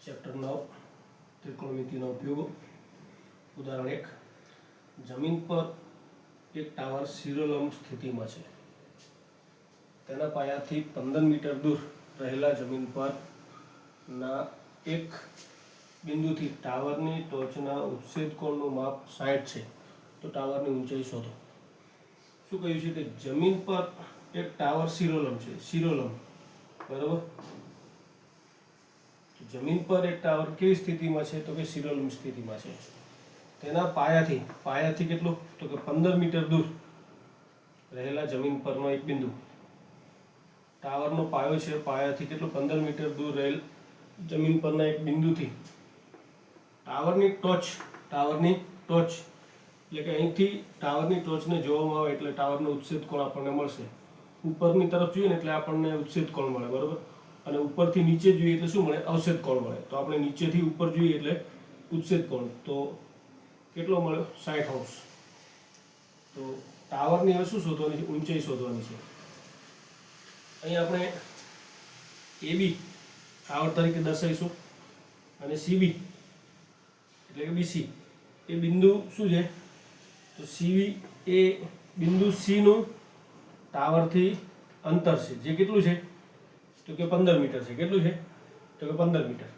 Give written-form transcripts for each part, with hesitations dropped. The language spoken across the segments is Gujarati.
ચેપ્ટર 9 ત્રિકોણમિતિના ઉપયોગો. ઉદાહરણ 1. જમીન પર એક ટાવર શિરોલંબ સ્થિતિમાં છે. તેના પાયાથી 15 મીટર દૂર રહેલા જમીન પરના એક બિંદુથી ટાવરની ટોચના ઉચ્છેદ કોણનું માપ 60 છે. તો ટાવરની ઊંચાઈ શોધો. શું કહ્યું છે કે જમીન પર એક ટાવર શિરોલંબ છે. શિરોલંબ, બરાબર. જમીન પર એક ટાવર કેવી સ્થિતિમાં છે? તો કે શિરોલંબ સ્થિતિમાં છે. તેના પાયાથી કેટલું? તો કે 15 મીટર દૂર રહેલા જમીન પરનો એક બિંદુ. ટાવરનો પાયો છે, પાયાથી કેટલું? 15 મીટર દૂર રહેલ જમીન પરના એક બિંદુથી ટાવરની ટોચ એટલે કે અહીંથી ટાવરની ટોચને જોવામાં આવે એટલે ટાવરનો ઉચ્છેદ કોણ આપણને મળશે. ઉપરની તરફ જોઈએ ને એટલે આપણને ઉચ્છેદ કોણ મળે, બરાબર. અને ઉપરથી નીચે જોઈએ એટલે શું મળે? અવક્ષેદ કોણ મળે. તો આપણે નીચેથી ઉપર જોઈએ એટલે ઉચ્છેદ કોણ. તો કેટલો મળ્યો? 60 અંશ. તો ટાવરની હવે શું શોધવાની છે? ઊંચાઈ શોધવાની છે. અહીં આપણે AB ટાવર તરીકે દર્શાવીશું અને CB એટલે કે BC એ બિંદુ શું છે? તો CV એ બિંદુ C નું ટાવરથી અંતર છે, જે કેટલું છે? તો કે 15 મીટર છે. કેટલું છે? તો કે 15 મીટર.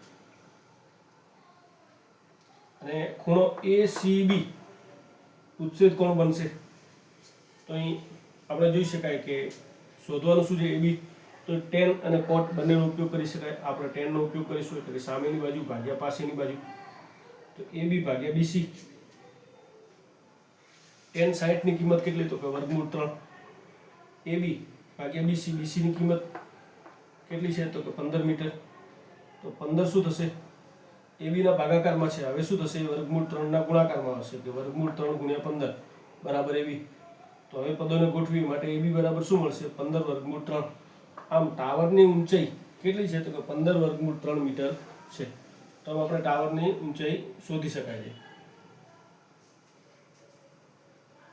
અને ખૂણો ACB ઉચ્છેદ કોણ બનશે. તો અહીં આપણે જોઈ શકાય કે શોધવાનું શું છે? AB તો tan અને cot બંનેનો ઉપયોગ કરી શકાય. આપણે tan નો ઉપયોગ કરીશું એટલે કે સામેની બાજુ ભાગ્યા પાસેની બાજુ. તો AB ભાગ્યા BC. tan 60 ની કિંમત કેટલી? તો કે વર્ગમૂળ 3. AB ભાગ્યા BC. BC ની કિંમત કેટલી છે? તો કે 15 મીટર. તો 15 શું થશે? AB ના ભાગાકારમાં છે. હવે શું થશે? વર્ગમૂળ 3 ના ગુણાકારમાં આવશે. કે વર્ગમૂળ 3 ગુણ્યા 15 બરાબર AB. તો હવે પદોને ગોઠવી માટે AB બરાબર શું મળશે? 15 વર્ગમૂળ 3. આમ ટાવરની ઊંચાઈ કેટલી છે? તો કે 15 વર્ગમૂળ 3 મીટર છે. તો આપણે ટાવરની ઊંચાઈ શોધી શકાય છે.